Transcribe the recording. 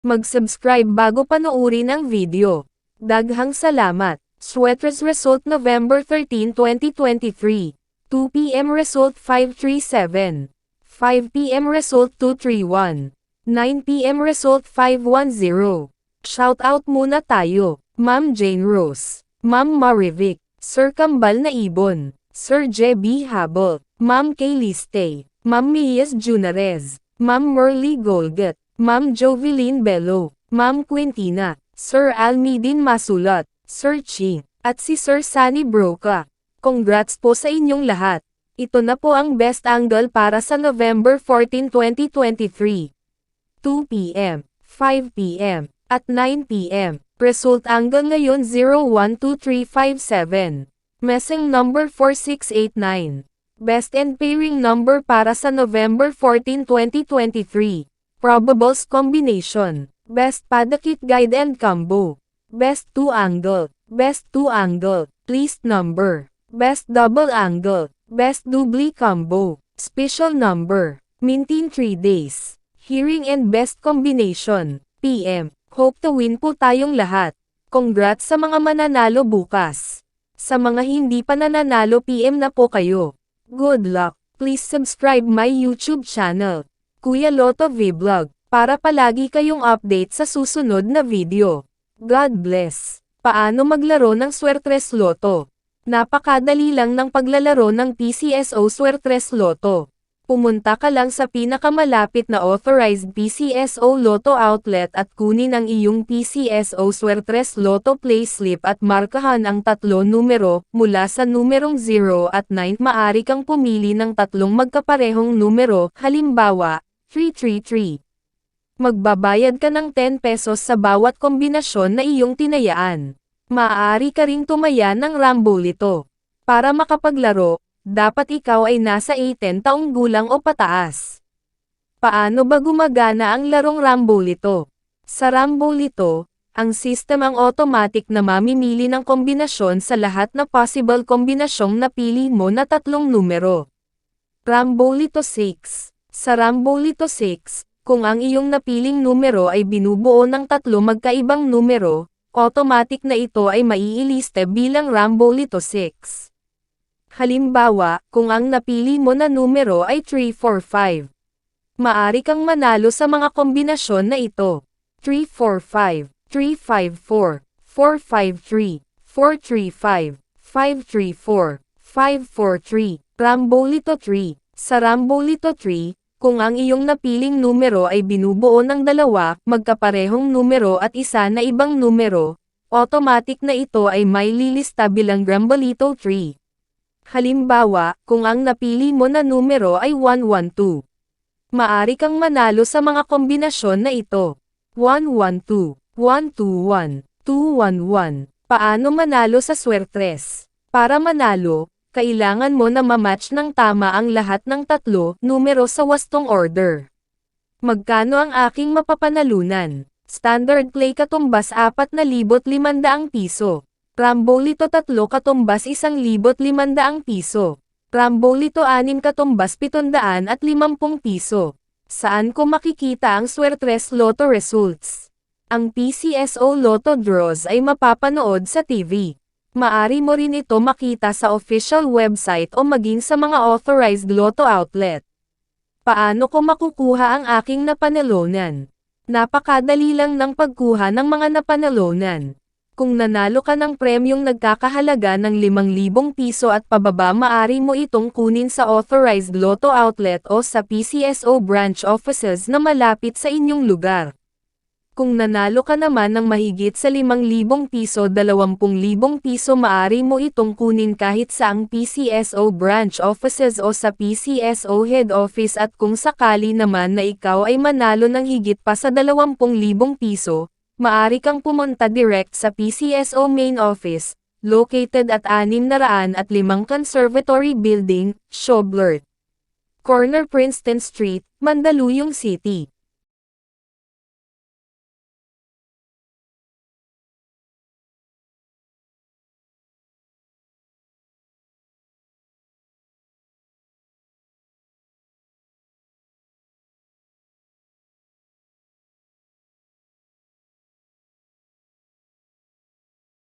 Mag-subscribe bago panoorin ang video. Daghang salamat. Sweaters result November 13, 2023. 2 p.m. result 537. 5 p.m. result 231. 9 p.m. result 510. Shoutout muna tayo. Ma'am Jane Rose, Ma'am Marivic, Sir Kambal na Ibon, Sir J.B. Habel, Ma'am Kaylee Stay, Ma'am Mias Junarez, Ma'am Merly Golgat, Ma'am Joveline Bello, Ma'am Quintina, Sir Almidin Masulat, Sir Ching, at si Sir Sunny Broca. Congrats po sa inyong lahat. Ito na po ang best angle para sa November 14, 2023. 2 p.m., 5 p.m., at 9 p.m. Result angle ngayon 012357. Messing number 4689. Best and pairing number para sa November 14, 2023. Probables combination. Best padakit guide and combo. Best 2 angle. Best 2 angle. Least number. Best double angle. Best doubly combo. Special number. Mintin 3 days. Hearing and best combination. PM. Hope to win po tayong lahat. Congrats sa mga mananalo bukas. Sa mga hindi pa nananalo PM na po kayo. Good luck. Please subscribe my YouTube channel, Kuya Lotto Vlog, para palagi kayong update sa susunod na video. God bless. Paano maglaro ng Swertres Lotto? Napakadali lang ng paglalaro ng PCSO Swertres Lotto. Pumunta ka lang sa pinakamalapit na authorized PCSO Lotto outlet at kunin ang iyong PCSO Swertres Lotto payslip at markahan ang 3 numero, mula sa numerong 0 at 9. Maari kang pumili ng 3 magkaparehong numero, halimbawa, 333. Magbabayad ka ng 10 pesos sa bawat kombinasyon na iyong tinayaan. Maaari ka ring tumaya ng Rambolito. Para makapaglaro, dapat ikaw ay nasa 18 taong gulang o pataas. Paano ba gumagana ang larong Rambolito? Sa Rambolito, ang system ang automatic na mamimili ng kombinasyon sa lahat na possible kombinasyong napili mo na 3 numero. Rambolito 6. Sa Rambolito 6, kung ang iyong napiling numero ay binubuo ng 3 magkaibang numero, automatic na ito ay maiiliste bilang Rambolito 6. Halimbawa, kung ang napili mo na numero ay 345. Maari kang manalo sa mga kombinasyon na ito. 345, 354, 453, 435, 534, 543, Rambolito 3. Sa Rambolito 3, kung ang iyong napiling numero ay binubuo ng 2 magkaparehong numero at isa na ibang numero, automatic na ito ay may lilista bilang Rambolito 3. Halimbawa, kung ang napili mo na numero ay 112. Maari kang manalo sa mga kombinasyon na ito. 112, 121, 211. Paano manalo sa Swertres? Para manalo, kailangan mo na ma-match ng tama ang lahat ng 3 numero sa wastong order. Magkano ang aking mapapanalunan? Standard play katumbas 4,500 piso. Rambolito 3 katumbas 1,500 piso. Rambolito 6 katumbas 750 piso. Saan ko makikita ang Swertres Lotto results? Ang PCSO Lotto draws ay mapapanood sa TV. Maari mo rin ito makita sa official website o maging sa mga authorized Lotto outlet. Paano ko makukuha ang aking napanalunan? Napakadali lang ng pagkuha ng mga napanalunan. Kung nanalo ka ng premyong nagkakahalaga ng 5,000 piso at pababa, maari mo itong kunin sa authorized Lotto outlet o sa PCSO branch offices na malapit sa inyong lugar. Kung nanalo ka naman ng mahigit sa 5,000 piso, 20,000 piso, maari mo itong kunin kahit sa ang PCSO branch offices o sa PCSO head office, at kung sakali naman na ikaw ay manalo ng higit pa sa 20,000 piso, maari kang pumunta direct sa PCSO main office, located at 605 Conservatory Building, Schoblert Corner, Princeton Street, Mandaluyong City.